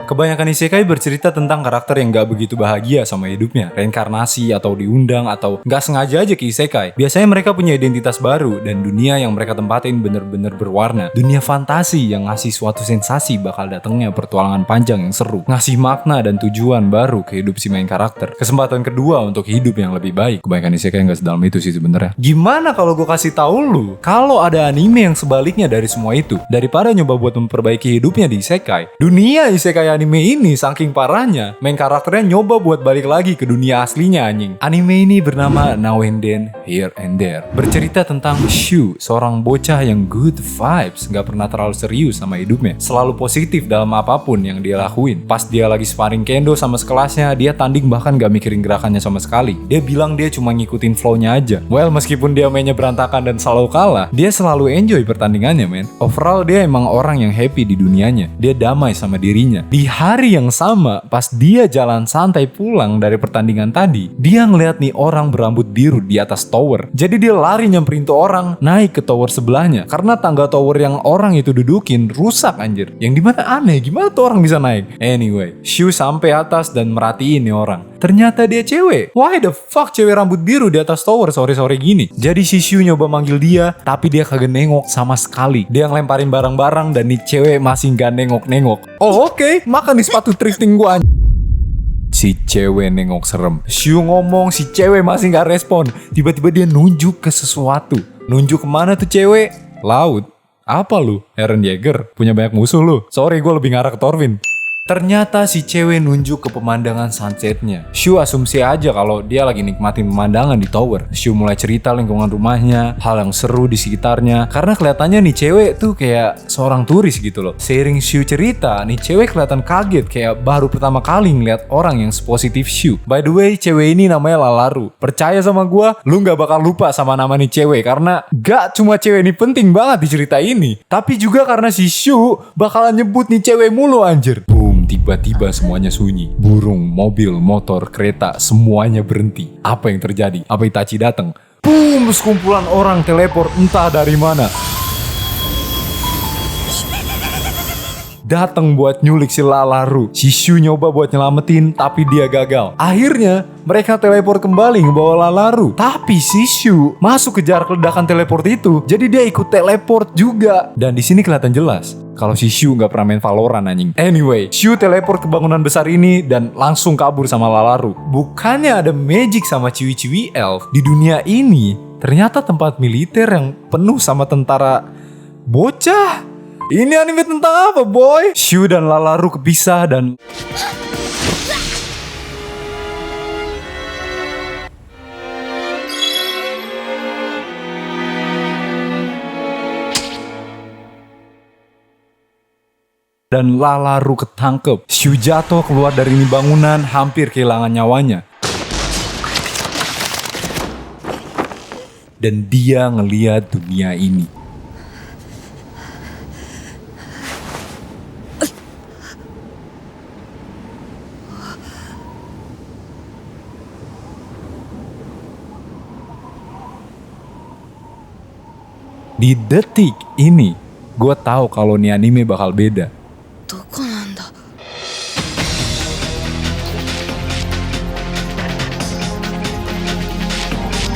Kebanyakan isekai bercerita tentang karakter yang gak begitu bahagia sama hidupnya, reinkarnasi atau diundang atau gak sengaja aja ke isekai. Biasanya mereka punya identitas baru dan dunia yang mereka tempatin bener-bener berwarna. Dunia fantasi yang ngasih suatu sensasi bakal datangnya petualangan panjang yang seru, ngasih makna dan tujuan baru ke hidup si main karakter. Kesempatan kedua untuk hidup yang lebih baik. Kebanyakan isekai gak sedalam itu sih sebenarnya. Gimana kalau gue kasih tahu lu kalau ada anime yang sebaliknya dari semua itu? Daripada nyoba buat memperbaiki hidupnya di isekai, dunia isekai anime ini saking parahnya, main karakternya nyoba buat balik lagi ke dunia aslinya anjing. Anime ini bernama Now and Then, Here and There. Bercerita tentang Shu, seorang bocah yang good vibes, gak pernah terlalu serius sama hidupnya. Selalu positif dalam apapun yang dia lakuin. Pas dia lagi sparring kendo sama sekelasnya, dia tanding bahkan gak mikirin gerakannya sama sekali. Dia bilang dia cuma ngikutin flow-nya aja. Well, meskipun dia mainnya berantakan dan selalu kalah, dia selalu enjoy pertandingannya, men. Overall, dia emang orang yang happy di dunianya. Dia damai sama dirinya. Di hari yang sama, pas dia jalan santai pulang dari pertandingan tadi, dia ngeliat nih orang berambut biru di atas tower. Jadi dia lari nyamperin tuh orang, naik ke tower sebelahnya. Karena tangga tower yang orang itu dudukin rusak anjir. Yang dimana aneh, gimana tuh orang bisa naik? Anyway, Shu sampai atas dan merhatiin nih orang. Ternyata dia cewek. Why the fuck cewek rambut biru di atas tower sore-sore gini? Jadi si Shu nyoba manggil dia, tapi dia kagak nengok sama sekali. Dia ngelemparin barang-barang dan nih cewek masih gak nengok-nengok. Oh oke, makan di sepatu thrifting gua. Si cewek nengok serem. Shu ngomong, si cewek masih gak respon. Tiba-tiba dia nunjuk ke sesuatu. Nunjuk kemana tuh cewek? Laut. Apa lu? Eren Yeager? Punya banyak musuh lu? Sorry, gue lebih ngarah ke Thorfinn. Ternyata si cewek nunjuk ke pemandangan sunsetnya. Shu asumsi aja kalau dia lagi nikmatin pemandangan di tower. Shu mulai cerita lingkungan rumahnya, hal yang seru di sekitarnya. Karena kelihatannya nih cewek tuh kayak seorang turis gitu loh. Seiring Shu cerita, nih cewek kelihatan kaget kayak baru pertama kali ngeliat orang yang sepositif Shu. By the way, cewek ini namanya Lalaru. Percaya sama gua, lu gak bakal lupa sama nama nih cewek. Karena gak cuma cewek ini penting banget di cerita ini, tapi juga karena si Shu bakalan nyebut nih cewek mulu anjir. Tiba-tiba semuanya sunyi. Burung, mobil, motor, kereta, semuanya berhenti. Apa yang terjadi? Apa Itachi datang? Boom! Sekumpulan orang teleport entah dari mana. Datang buat nyulik si Lalaru. Si Shu nyoba buat nyelamatin, tapi dia gagal. Akhirnya, mereka teleport kembali ngebawa Lalaru. Tapi si Shu masuk ke jarak ledakan teleport itu, jadi dia ikut teleport juga. Dan di sini kelihatan jelas kalau si Shu gak pernah main Valorant anjing. Anyway, Shu teleport ke bangunan besar ini dan langsung kabur sama Lalaru. Bukannya ada magic sama ciwi-ciwi elf di dunia ini, ternyata tempat militer yang penuh sama tentara bocah. Ini anime tentang apa, boy? Shu dan Lalaru kepisah dan Lalaru ketangkep. Shu jatuh keluar dari ini bangunan, hampir kehilangan nyawanya. Dan dia ngeliat dunia ini. Di detik ini, gue tahu kalau nih anime bakal beda.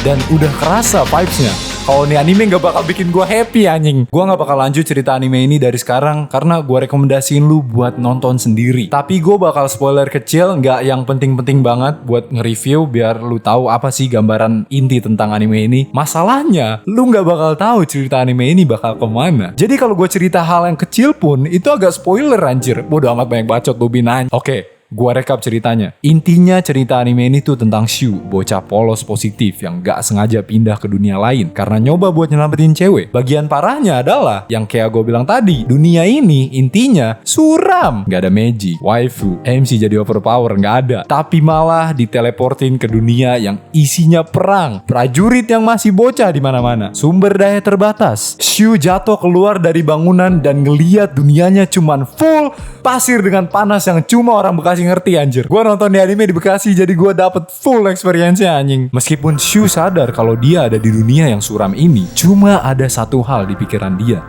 Dan udah kerasa vibes-nya. Kalau nih anime gak bakal bikin gue happy anjing. Gue gak bakal lanjut cerita anime ini dari sekarang karena gue rekomendasiin lu buat nonton sendiri. Tapi gue bakal spoiler kecil, gak yang penting-penting banget buat nge-review biar lu tahu apa sih gambaran inti tentang anime ini. Masalahnya, lu gak bakal tahu cerita anime ini bakal kemana. Jadi kalau gue cerita hal yang kecil pun itu agak spoiler anjir. Bodoh amat banyak bacot lu binan. Oke. Gua rekap ceritanya. Intinya cerita anime ini tuh tentang Shu, bocah polos positif yang gak sengaja pindah ke dunia lain karena nyoba buat nyelamatin cewek. Bagian parahnya adalah yang kayak gue bilang tadi, dunia ini intinya suram. Gak ada magic, waifu, MC jadi overpower, gak ada. Tapi malah diteleportin ke dunia yang isinya perang, prajurit yang masih bocah di mana-mana, sumber daya terbatas. Shu jatuh keluar dari bangunan dan ngeliat dunianya cuman full pasir dengan panas yang cuma orang Bekasi ngerti anjir. Gue nonton di anime di Bekasi jadi gue dapet full experience-nya anjing. Meskipun Shu sadar kalau dia ada di dunia yang suram ini, cuma ada satu hal di pikiran dia.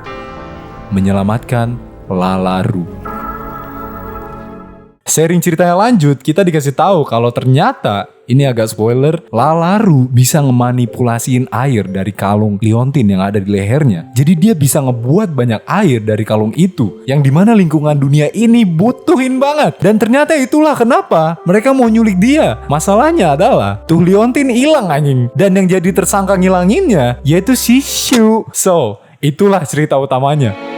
Menyelamatkan Lalaru. Sharing ceritanya lanjut, kita dikasih tahu kalau ternyata, ini agak spoiler, Llalaru bisa ngemanipulasiin air dari kalung liontin yang ada di lehernya. Jadi dia bisa ngebuat banyak air dari kalung itu, yang dimana lingkungan dunia ini butuhin banget. Dan ternyata itulah kenapa mereka mau nyulik dia. Masalahnya adalah tuh liontin hilang anjing, dan yang jadi tersangka ngilanginnya yaitu si Shu. So, itulah cerita utamanya.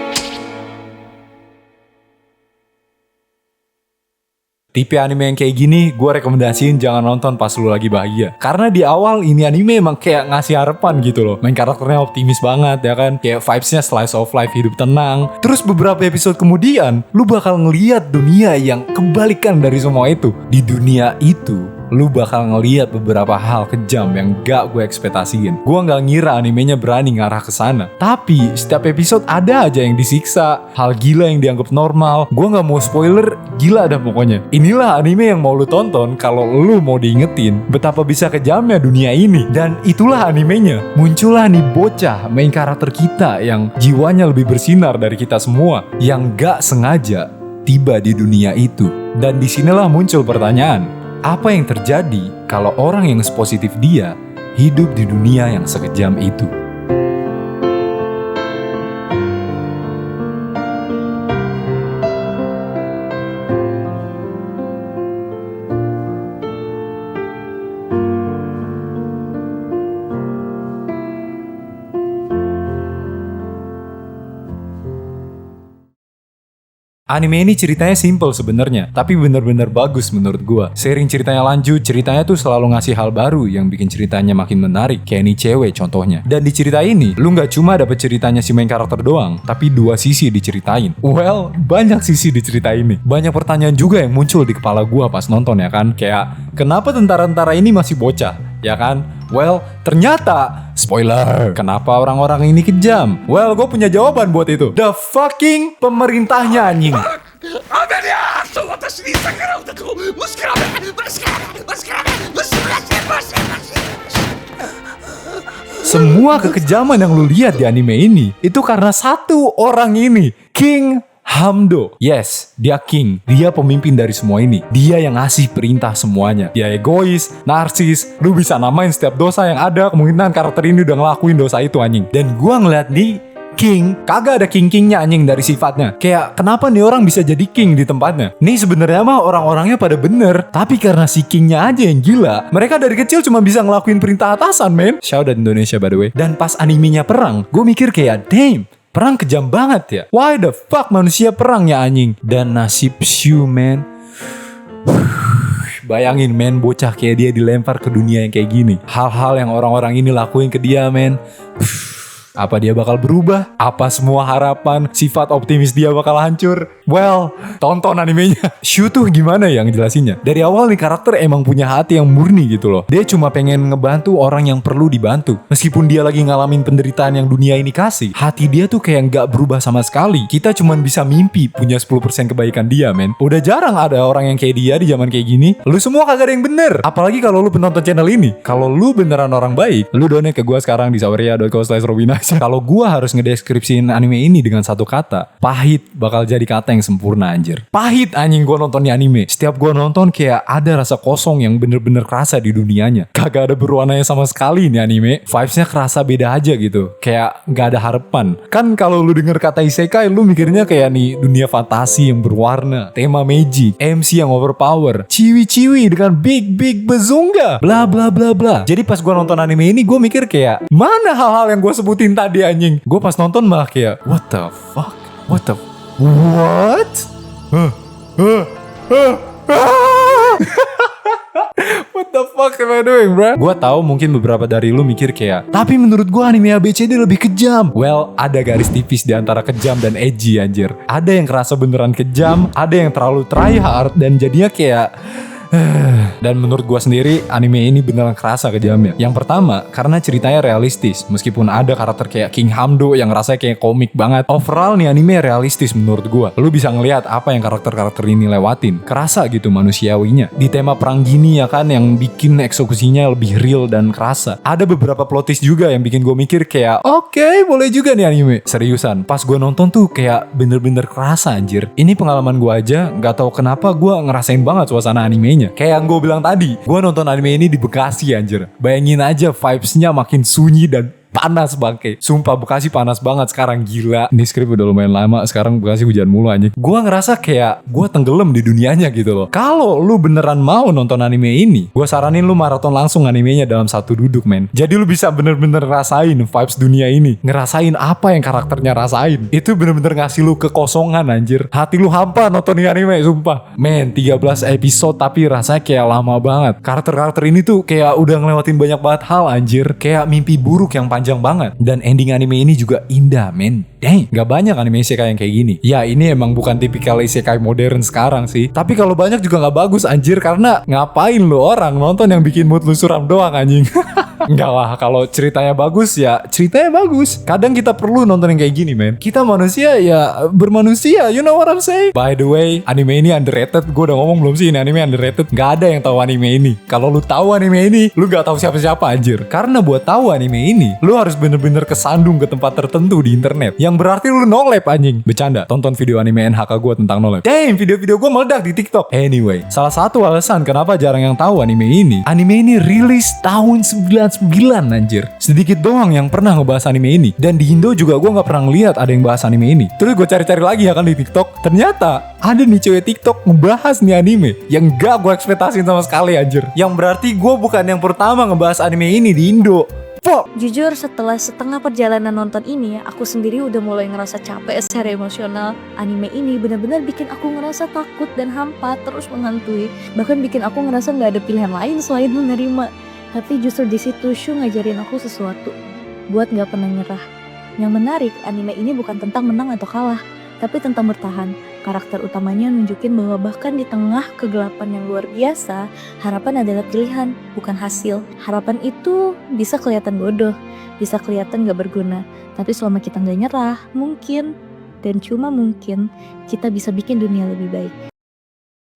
Tipe anime yang kayak gini, gue rekomendasiin jangan nonton pas lu lagi bahagia. Karena di awal ini anime emang kayak ngasih harapan gitu loh. Main karakternya optimis banget ya kan. Kayak vibes-nya slice of life, hidup tenang. Terus beberapa episode kemudian, lu bakal ngeliat dunia yang kebalikan dari semua itu. Di dunia itu, lu bakal ngeliat beberapa hal kejam yang gak gue ekspektasiin. Gue gak ngira animenya berani ngarah ke sana. Tapi setiap episode ada aja yang disiksa, hal gila yang dianggap normal. Gue gak mau spoiler, gila dah pokoknya. Inilah anime yang mau lu tonton kalau lu mau diingetin betapa bisa kejamnya dunia ini. Dan itulah animenya. Muncullah nih bocah main karakter kita yang jiwanya lebih bersinar dari kita semua, yang gak sengaja tiba di dunia itu. Dan disinilah muncul pertanyaan, apa yang terjadi kalau orang yang sepositif dia hidup di dunia yang sekejam itu? Anime ini ceritanya simple sebenarnya, tapi bener-bener bagus menurut gua. Sharing ceritanya lanjut, ceritanya tuh selalu ngasih hal baru yang bikin ceritanya makin menarik. Kayak nih cewek contohnya. Dan di cerita ini, lu nggak cuma dapet ceritanya si main karakter doang, tapi dua sisi diceritain. Well, banyak sisi di cerita ini. Banyak pertanyaan juga yang muncul di kepala gua pas nonton ya kan. Kayak, kenapa tentara-tentara ini masih bocah? Ya kan? Well, ternyata spoiler, kenapa orang-orang ini kejam? Well, gue punya jawaban buat itu. The fucking pemerintahnya anjing. Semua kekejaman yang lu lihat di anime ini itu karena satu orang ini, King Hamdo. Yes, dia king. Dia pemimpin dari semua ini. Dia yang ngasih perintah semuanya. Dia egois, narsis. Lu bisa namain setiap dosa yang ada. Kemungkinan karakter ini udah ngelakuin dosa itu anjing. Dan gua ngeliat nih king, kagak ada king-kingnya anjing dari sifatnya. Kayak kenapa nih orang bisa jadi king di tempatnya? Nih sebenarnya mah orang-orangnya pada bener, tapi karena si kingnya aja yang gila. Mereka dari kecil cuma bisa ngelakuin perintah atasan, men. Shout out Indonesia by the way. Dan pas animenya perang, gue mikir kayak damn, perang kejam banget ya. Why the fuck manusia perang ya anjing? Dan nasib Shu, man. Bayangin men, bocah kayak dia dilempar ke dunia yang kayak gini. Hal-hal yang orang-orang ini lakuin ke dia, men. Apa dia bakal berubah? Apa semua harapan, sifat optimis dia bakal hancur? Well, tonton animenya. Shu tuh gimana ya ngejelasinnya? Dari awal nih karakter emang punya hati yang murni gitu loh. Dia cuma pengen ngebantu orang yang perlu dibantu. Meskipun dia lagi ngalamin penderitaan yang dunia ini kasih, hati dia tuh kayak gak berubah sama sekali. Kita cuma bisa mimpi punya 10% kebaikan dia, men. Udah jarang ada orang yang kayak dia di zaman kayak gini. Lu semua kagak ada yang bener. Apalagi kalau lu penonton channel ini. Kalau lu beneran orang baik, lu donate ke gua sekarang di saweria.com/robina. Kalau gua harus ngedeskripsiin anime ini dengan satu kata, pahit bakal jadi kata yang sempurna anjir. Pahit anjing gua nonton di anime. Setiap gua nonton kayak ada rasa kosong yang bener-bener kerasa di dunianya. Kagak ada berwarnanya sama sekali nih anime. Vibesnya kerasa beda aja gitu. Kayak gak ada harapan. Kan kalau lu denger kata isekai, lu mikirnya kayak nih dunia fantasi yang berwarna, tema magic, MC yang overpower, ciwi-ciwi dengan big bazooka, bla bla bla bla. Jadi pas gua nonton anime ini, gua mikir kayak mana hal-hal yang gua sebutin tadi anjing. Gue pas nonton malah kayak what the fuck, what what the fuck am I doing, bro? Gue tahu mungkin beberapa dari lu mikir kayak, tapi menurut gue anime ABCD lebih kejam. Well, ada garis tipis di antara kejam dan edgy anjir. Ada yang kerasa beneran kejam, ada yang terlalu try hard dan jadinya kayak Dan menurut gua sendiri anime ini beneran kerasa kejamnya. Yang pertama, karena ceritanya realistis. Meskipun ada karakter kayak King Hamdo yang rasanya kayak komik banget, overall nih anime realistis menurut gua. Lu bisa ngelihat apa yang karakter-karakter ini lewatin. Kerasa gitu manusiawinya. Di tema perang gini ya kan, yang bikin eksekusinya lebih real dan kerasa. Ada beberapa plot twist juga yang bikin gua mikir kayak, oke, boleh juga nih anime. Seriusan, pas gua nonton tuh kayak bener-bener kerasa anjir. Ini pengalaman gua aja, gak tahu kenapa gua ngerasain banget suasana animenya. Kayak yang gue bilang tadi, gue nonton anime ini di Bekasi anjir. Bayangin aja vibes-nya makin sunyi dan panas bangke. Sumpah Bekasi panas banget sekarang, gila. Ini skrip udah lumayan lama, sekarang Bekasi hujan mulu anjing. Gue ngerasa kayak gue tenggelam di dunianya gitu loh. Kalau lu beneran mau nonton anime ini, gue saranin lu maraton langsung animenya dalam satu duduk men. Jadi lu bisa bener-bener rasain vibes dunia ini. Ngerasain apa yang karakternya rasain. Itu bener-bener ngasih lu kekosongan anjir. Hati lu hampa nonton ini anime, sumpah. Men, 13 episode tapi rasanya kayak lama banget. Karakter-karakter ini tuh kayak udah ngelewatin banyak banget hal anjir. Kayak mimpi buruk yang panjang banget. Dan ending anime ini juga indah men. Dang, gak banyak anime isekai yang kayak gini. Ya ini emang bukan tipikal isekai modern sekarang sih. Tapi kalau banyak juga gak bagus anjir. Karena ngapain lo orang nonton yang bikin mood lu suram doang anjing. Enggak lah, kalau ceritanya bagus ya ceritanya bagus. Kadang kita perlu nonton yang kayak gini men. Kita manusia ya bermanusia, you know what I'm saying? By the way, anime ini underrated. Gue udah ngomong belum sih ini anime underrated? Gak ada yang tahu anime ini. Kalau lu tahu anime ini, lu gak tahu siapa-siapa anjir. Karena buat tahu anime ini, lu harus bener-bener kesandung ke tempat tertentu di internet. Yang berarti lu nolep anjing. Bercanda, tonton video anime NHK gue tentang nolep. Damn, video-video gue meledak di TikTok. Anyway, salah satu alasan kenapa jarang yang tahu anime ini rilis tahun 99 anjir. Sedikit doang yang pernah ngebahas anime ini. Dan di Indo juga gue gak pernah ngeliat ada yang bahas anime ini. Terus gue cari-cari lagi ya kan di TikTok. Ternyata ada nih cewek TikTok ngebahas nih anime yang gak gue ekspektasin sama sekali anjir. Yang berarti gue bukan yang pertama ngebahas anime ini di Indo. Jujur setelah setengah perjalanan nonton ini, aku sendiri udah mulai ngerasa capek secara emosional. Anime ini benar-benar bikin aku ngerasa takut dan hampa terus menghantui. Bahkan bikin aku ngerasa gak ada pilihan lain selain menerima. Tapi justru di situ Shu ngajarin aku sesuatu, buat gak pernah nyerah. Yang menarik, anime ini bukan tentang menang atau kalah, tapi tentang bertahan. Karakter utamanya nunjukin bahwa bahkan di tengah kegelapan yang luar biasa, harapan adalah pilihan, bukan hasil. Harapan itu bisa kelihatan bodoh, bisa kelihatan gak berguna. Tapi selama kita gak nyerah, mungkin, dan cuma mungkin, kita bisa bikin dunia lebih baik.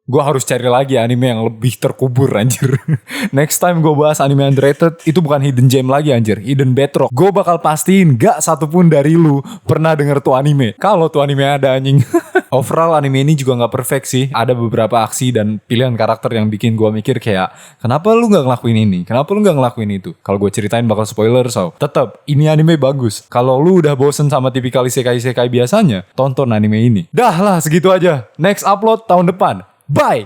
Gue harus cari lagi anime yang lebih terkubur anjir. Next time gue bahas anime underrated, itu bukan hidden gem lagi anjir, hidden bedrock. Gue bakal pastiin gak satupun dari lu pernah denger tuh anime. Kalau tuh anime ada anjing. Overall anime ini juga gak perfect sih. Ada beberapa aksi dan pilihan karakter yang bikin gue mikir kayak, kenapa lu gak ngelakuin ini? Kenapa lu gak ngelakuin itu? Kalau gue ceritain bakal spoiler, so tetep ini anime bagus. Kalau lu udah bosen sama tipikal isekai-isekai biasanya, tonton anime ini. Dah lah segitu aja. Next upload tahun depan. Bye!